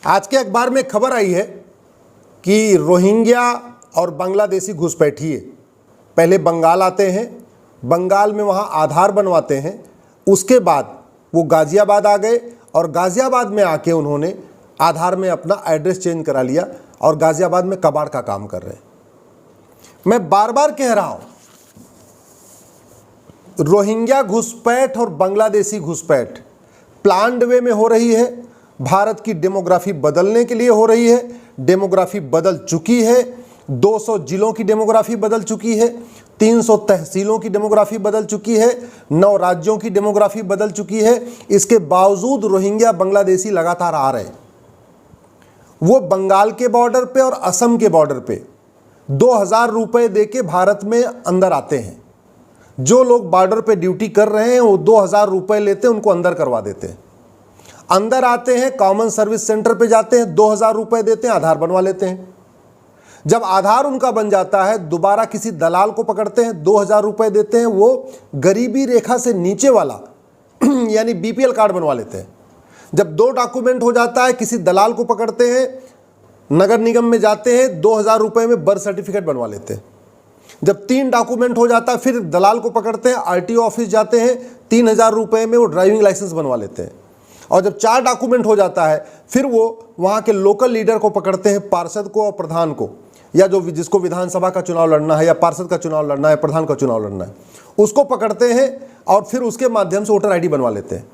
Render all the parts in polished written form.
आज के अखबार में खबर आई है कि रोहिंग्या और बांग्लादेशी घुसपैठिए पहले बंगाल आते हैं, बंगाल में वहाँ आधार बनवाते हैं, उसके बाद वो गाज़ियाबाद आ गए और गाज़ियाबाद में आके उन्होंने आधार में अपना एड्रेस चेंज करा लिया और गाज़ियाबाद में कबाड़ का काम कर रहे हैं। मैं बार बार कह रहा हूँ, रोहिंग्या घुसपैठ और बांग्लादेशी घुसपैठ प्लान्ड वे में हो रही है। भारत की डेमोग्राफी बदलने के लिए हो रही है। डेमोग्राफी बदल चुकी है। 200 जिलों की डेमोग्राफी बदल चुकी है। 300 तहसीलों की डेमोग्राफी बदल चुकी है। 9 राज्यों की डेमोग्राफी बदल चुकी है। इसके बावजूद रोहिंग्या बांग्लादेशी लगातार आ रहे हैं। वो बंगाल के बॉर्डर पे और असम के बॉर्डर पे 2000 रुपए दे के भारत में अंदर आते हैं। जो लोग बॉर्डर पे ड्यूटी कर रहे हैं वो 2000 रुपए लेते हैं, उनको अंदर करवा देते हैं। अंदर आते हैं, कॉमन सर्विस सेंटर पे जाते हैं, 2000 रुपए देते हैं, आधार बनवा लेते हैं। जब आधार उनका बन जाता है, दोबारा किसी दलाल को पकड़ते हैं, 2000 रुपए देते हैं, वो गरीबी रेखा से नीचे वाला यानी बीपीएल कार्ड बनवा लेते हैं। जब 2 डॉक्यूमेंट हो जाता है, किसी दलाल को पकड़ते हैं, नगर निगम में जाते हैं, 2000 रुपए में बर्थ सर्टिफिकेट बनवा लेते हैं। जब 3 डॉक्यूमेंट हो जाता है, फिर दलाल को पकड़ते हैं, आरटीओ ऑफिस जाते हैं, 3000 रुपए में वो ड्राइविंग लाइसेंस बनवा लेते हैं। और जब 4 डॉक्यूमेंट हो जाता है, फिर वो वहाँ के लोकल लीडर को पकड़ते हैं, पार्षद को और प्रधान को, या जो जिसको विधानसभा का चुनाव लड़ना है या पार्षद का चुनाव लड़ना है, प्रधान का चुनाव लड़ना है, उसको पकड़ते हैं और फिर उसके माध्यम से वोटर आईडी बनवा लेते हैं।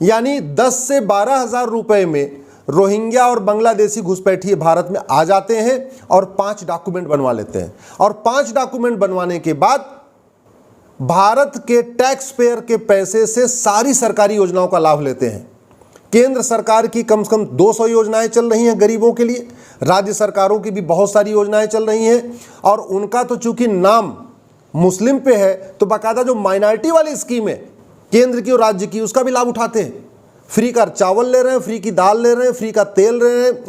यानी 10 से 12 हज़ार रुपये में रोहिंग्या और बांग्लादेशी घुसपैठिए भारत में आ जाते हैं और 5 डॉक्यूमेंट बनवा लेते हैं। और 5 डॉक्यूमेंट बनवाने के बाद भारत के टैक्स पेयर के पैसे से सारी सरकारी योजनाओं का लाभ लेते हैं। केंद्र सरकार की कम से कम 200 योजनाएं चल रही हैं गरीबों के लिए, राज्य सरकारों की भी बहुत सारी योजनाएं चल रही हैं। और उनका तो चूंकि नाम मुस्लिम पे है, तो बाकायदा जो माइनॉरिटी वाली स्कीम है केंद्र की और राज्य की, उसका भी लाभ उठाते हैं। फ्री का चावल ले रहे हैं, फ्री की दाल ले रहे हैं, फ्री का तेल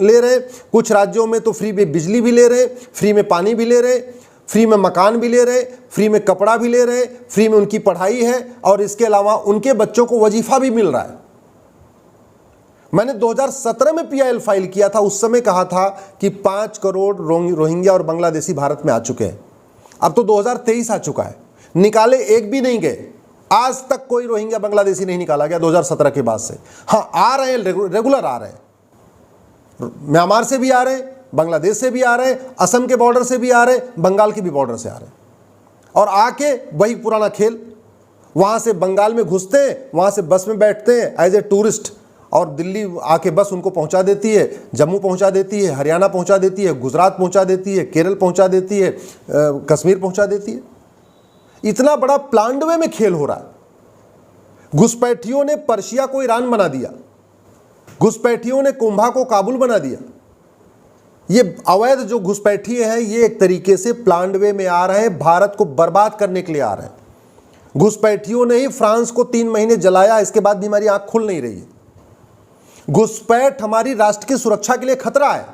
ले रहे हैं। कुछ राज्यों में तो फ्री में बिजली भी ले रहे हैं, फ्री में पानी भी ले रहे हैं, फ्री में मकान भी ले रहे हैं, फ्री में कपड़ा भी ले रहे हैं, फ्री में उनकी पढ़ाई है और इसके अलावा उनके बच्चों को वजीफा भी मिल रहा है। मैंने 2017 में पीआईएल फाइल किया था, उस समय कहा था कि 5 करोड़ रोहिंग्या और बांग्लादेशी भारत में आ चुके हैं। अब तो 2023 आ चुका है, निकाले एक भी नहीं गए। आज तक कोई रोहिंग्या बांग्लादेशी नहीं निकाला गया 2017 के बाद से। हाँ, आ रहे हैं, रेगुलर आ रहे हैं। म्यांमार से भी आ रहे हैं, बांग्लादेश से भी आ रहे हैं, असम के बॉर्डर से भी आ रहे हैं, बंगाल के भी बॉर्डर से आ रहे हैं। और आके वही पुराना खेल, वहां से बंगाल में घुसते हैं, वहां से बस में बैठते हैं एज ए टूरिस्ट और दिल्ली आके बस उनको पहुंचा देती है, जम्मू पहुंचा देती है, हरियाणा पहुंचा देती है, गुजरात पहुंचा देती है, केरल पहुंचा देती है, कश्मीर पहुंचा देती है। इतना बड़ा प्लान्ड वे में खेल हो रहा है। घुसपैठियों ने पर्शिया को ईरान बना दिया, घुसपैठियों ने कुंभा को काबुल बना दिया। ये अवैध जो घुसपैठिए हैं, ये एक तरीके से प्लान्ड वे में आ रहे हैं, भारत को बर्बाद करने के लिए आ रहे हैं। घुसपैठियों ने ही फ्रांस को 3 महीने जलाया, इसके बाद भी हमारी आंख खुल नहीं रही है। घुसपैठ हमारी राष्ट्र की सुरक्षा के लिए खतरा है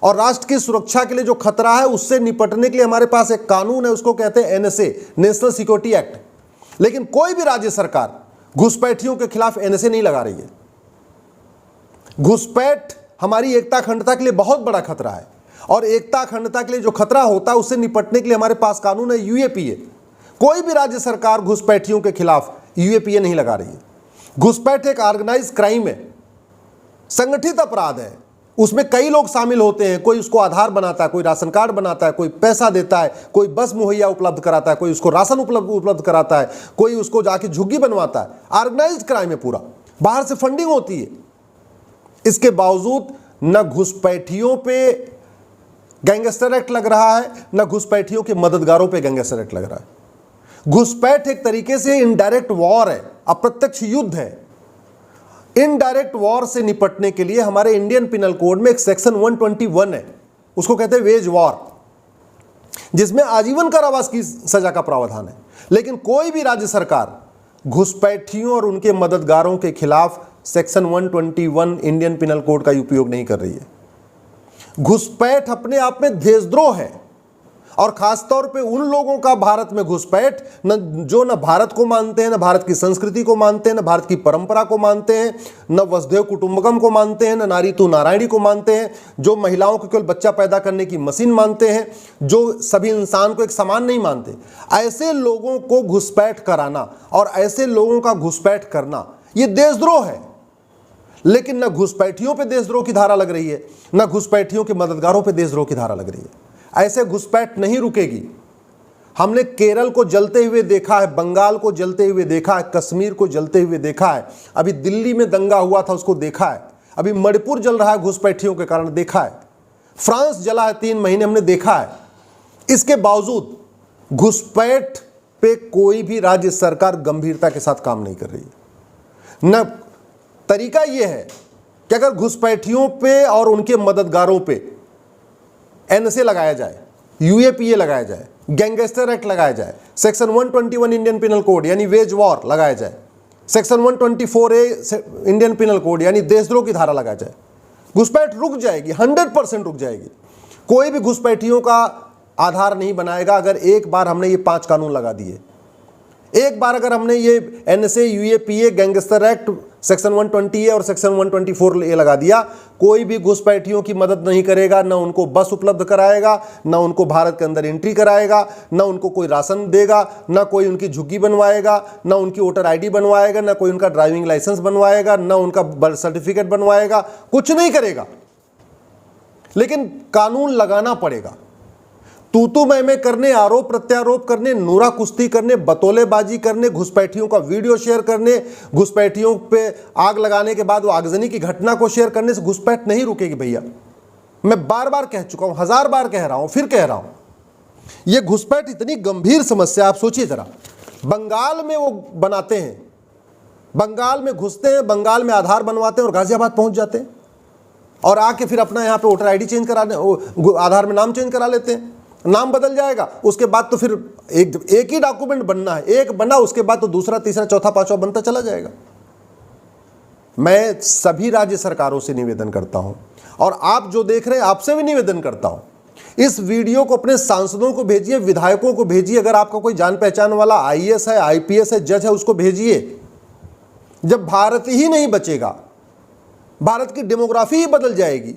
और राष्ट्र की सुरक्षा के लिए जो खतरा है उससे निपटने के लिए हमारे पास एक कानून है, उसको कहते हैं एनएसए, नेशनल सिक्योरिटी एक्ट। लेकिन कोई भी राज्य सरकार घुसपैठियों के खिलाफ एनएसए नहीं लगा रही है। घुसपैठ हमारी एकता अखंडता के लिए बहुत बड़ा खतरा है और एकता अखंडता के लिए जो खतरा होता है उससे निपटने के लिए हमारे पास कानून है यूएपीए। कोई भी राज्य सरकार घुसपैठियों के खिलाफ यूएपीए नहीं लगा रही है। घुसपैठ एक ऑर्गेनाइज क्राइम है, संगठित अपराध है। उसमें कई लोग शामिल होते हैं, कोई उसको आधार बनाता है, कोई राशन कार्ड बनाता है, कोई पैसा देता है, कोई बस मुहैया उपलब्ध कराता है, कोई उसको राशन उपलब्ध कराता है, कोई उसको जाके झुग्गी बनवाता है। ऑर्गेनाइज्ड क्राइम है पूरा, बाहर से फंडिंग होती है। इसके बावजूद न घुसपैठियों पे गैंगस्टर एक्ट लग रहा है, न घुसपैठियों के मददगारों पे गैंगस्टर एक्ट लग रहा है। घुसपैठ एक तरीके से इनडायरेक्ट वॉर है, अप्रत्यक्ष युद्ध है। इनडायरेक्ट वॉर से निपटने के लिए हमारे इंडियन पिनल कोड में एक सेक्शन 121 है, उसको कहते हैं वेज वॉर, जिसमें आजीवन कारावास की सजा का प्रावधान है। लेकिन कोई भी राज्य सरकार घुसपैठियों और उनके मददगारों के खिलाफ सेक्शन 121 इंडियन पिनल कोड का उपयोग नहीं कर रही है। घुसपैठ अपने आप में देशद्रोह है और खास तौर पे उन लोगों का भारत में घुसपैठ जो न भारत को मानते हैं, न भारत की संस्कृति को मानते हैं, न भारत की परंपरा को मानते हैं, न वसुधैव कुटुंबकम को मानते हैं, न नारी तू नारायणी को मानते हैं, जो महिलाओं को केवल बच्चा पैदा करने की मशीन मानते हैं, जो सभी इंसान को एक समान नहीं मानते, ऐसे लोगों को घुसपैठ कराना और ऐसे लोगों का घुसपैठ करना ये देशद्रोह है। लेकिन न घुसपैठियों पे देशद्रोह की धारा लग रही है, न घुसपैठियों के मददगारों पे देशद्रोह की धारा लग रही है। ऐसे घुसपैठ नहीं रुकेगी। हमने केरल को जलते हुए देखा है, बंगाल को जलते हुए देखा है, कश्मीर को जलते हुए देखा है, अभी दिल्ली में दंगा हुआ था उसको देखा है, अभी मणिपुर जल रहा है घुसपैठियों के कारण देखा है, फ्रांस जला है 3 महीने हमने देखा है। इसके बावजूद घुसपैठ पे कोई भी राज्य सरकार गंभीरता के साथ काम नहीं कर रही है। न तरीका यह है कि अगर घुसपैठियों पे और उनके मददगारों पे एनएसए लगाया जाए, यूएपीए लगाया जाए, गैंगस्टर एक्ट लगाया जाए, सेक्शन 121 इंडियन पिनल कोड यानी वेज वॉर लगाया जाए, section 124A Indian penal code यानी देशद्रोह की धारा लगाया जाए, घुसपैठ रुक जाएगी, 100% रुक जाएगी। कोई भी घुसपैठियों का आधार नहीं बनाएगा अगर एक बार हमने ये 5 कानून लगा दिए। एक बार अगर हमने ये NSA, UAPA, gangster act, section 120A और सेक्शन 124A लगा दिया, कोई भी घुसपैठियों की मदद नहीं करेगा, न उनको बस उपलब्ध कराएगा, न उनको भारत के अंदर एंट्री कराएगा, न उनको कोई राशन देगा, न कोई उनकी झुग्गी बनवाएगा, न उनकी वोटर आईडी बनवाएगा, न कोई उनका ड्राइविंग लाइसेंस बनवाएगा, न उनका बर्थ सर्टिफिकेट बनवाएगा, कुछ नहीं करेगा। लेकिन कानून लगाना पड़ेगा। तू मैं करने, आरोप प्रत्यारोप करने, नूरा कुश्ती करने, बतौलेबाजी करने, घुसपैठियों का वीडियो शेयर करने, घुसपैठियों पे आग लगाने के बाद वो आगजनी की घटना को शेयर करने से घुसपैठ नहीं रुकेगी भैया। मैं बार बार कह चुका हूं, 1000 बार कह रहा हूं, फिर कह रहा हूं। ये घुसपैठ इतनी गंभीर समस्या, आप सोचिए जरा। बंगाल में वो बनाते हैं, बंगाल में घुसते हैं, बंगाल में आधार बनवाते हैं और गाजियाबाद पहुंच जाते हैं और आके फिर अपना यहाँ पे वोटर आईडी चेंज कराने, आधार में नाम चेंज करा लेते हैं। नाम बदल जाएगा, उसके बाद तो फिर एक ही डॉक्यूमेंट बनना है, एक बना उसके बाद तो दूसरा, तीसरा, चौथा, पांचवा बनता चला जाएगा। मैं सभी राज्य सरकारों से निवेदन करता हूं और आप जो देख रहे हैं आपसे भी निवेदन करता हूं, इस वीडियो को अपने सांसदों को भेजिए, विधायकों को भेजिए, अगर आपका कोई जान पहचान वाला आईएएस है, आईपीएस है, जज है, उसको भेजिए। जब भारत ही नहीं बचेगा, भारत की डेमोग्राफी ही बदल जाएगी,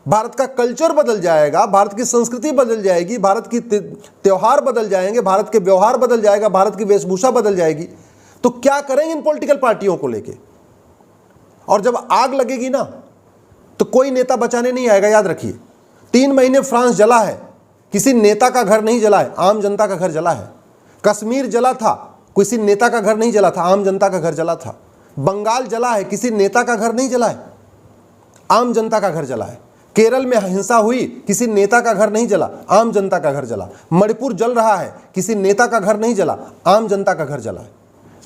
भारत का कल्चर बदल जाएगा, भारत की संस्कृति बदल जाएगी, भारत की त्योहार बदल जाएंगे, भारत के व्यवहार बदल जाएगा, भारत की वेशभूषा बदल जाएगी, तो क्या करेंगे इन पॉलिटिकल पार्टियों को लेके? और जब आग लगेगी ना तो कोई नेता बचाने नहीं आएगा, याद रखिए। 3 महीने फ्रांस जला है, किसी नेता का घर नहीं जला है, आम जनता का घर जला है। कश्मीर जला था, किसी नेता का घर नहीं जला था, आम जनता का घर जला था। बंगाल जला है, किसी नेता का घर नहीं जला है, आम जनता का घर जला है। केरल में हिंसा हुई, किसी नेता का घर नहीं जला, आम जनता का घर जला। मणिपुर जल रहा है, किसी नेता का घर नहीं जला, आम जनता का घर जला है।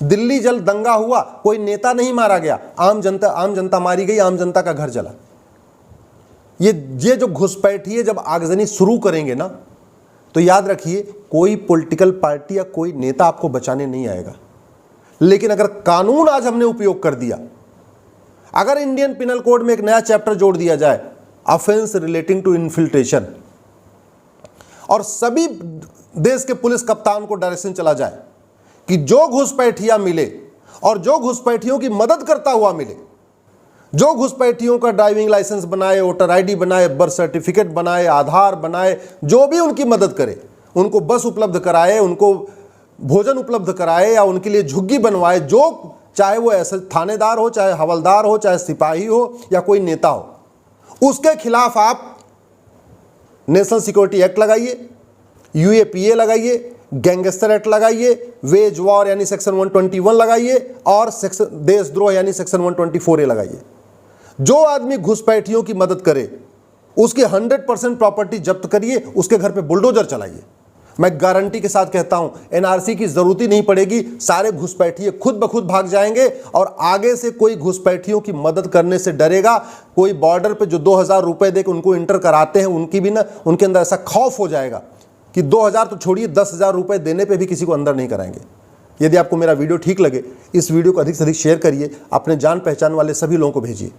दिल्ली जल दंगा हुआ, कोई नेता नहीं मारा गया, आम जनता मारी गई, आम जनता का घर जला। ये जो घुसपैठिए जब आगजनी शुरू करेंगे ना, तो याद रखिए कोई पॉलिटिकल पार्टी या कोई नेता आपको बचाने नहीं आएगा। लेकिन अगर कानून आज हमने उपयोग कर दिया, अगर इंडियन पिनल कोड में एक नया चैप्टर जोड़ दिया जाए, ऑफेंस रिलेटिंग टू इन्फिल्ट्रेशन, और सभी देश के पुलिस कप्तान को डायरेक्शन चला जाए कि जो घुसपैठिया मिले और जो घुसपैठियों की मदद करता हुआ मिले, जो घुसपैठियों का ड्राइविंग लाइसेंस बनाए, वोटर आईडी बनाए, बर्थ सर्टिफिकेट बनाए, आधार बनाए, जो भी उनकी मदद करे, उनको बस उपलब्ध कराए, उनको भोजन उपलब्ध कराए या उनके लिए झुग्गी बनवाए, जो चाहे वो ऐसे थानेदार हो, चाहे हवलदार हो, चाहे सिपाही हो या कोई नेता हो, उसके खिलाफ आप नेशनल सिक्योरिटी एक्ट लगाइए, यूएपीए लगाइए, गैंगस्टर एक्ट लगाइए, वेज वॉर यानी सेक्शन 121 लगाइए और सेक्शन देशद्रोह यानी सेक्शन 124A लगाइए। जो आदमी घुसपैठियों की मदद करे उसकी 100% प्रॉपर्टी जब्त करिए, उसके घर पे बुलडोजर चलाइए। मैं गारंटी के साथ कहता हूं एनआरसी की जरूरत ही नहीं पड़ेगी, सारे घुसपैठिए खुद ब खुद भाग जाएंगे और आगे से कोई घुसपैठियों की मदद करने से डरेगा। कोई बॉर्डर पे जो 2000 रुपए देकर उनको इंटर कराते हैं, उनकी भी ना, उनके अंदर ऐसा खौफ हो जाएगा कि 2000 तो छोड़िए, 10,000 रुपए देने पे भी किसी को अंदर नहीं कराएंगे। यदि आपको मेरा वीडियो ठीक लगे, इस वीडियो को अधिक से अधिक शेयर करिए, अपने जान पहचान वाले सभी लोगों को भेजिए।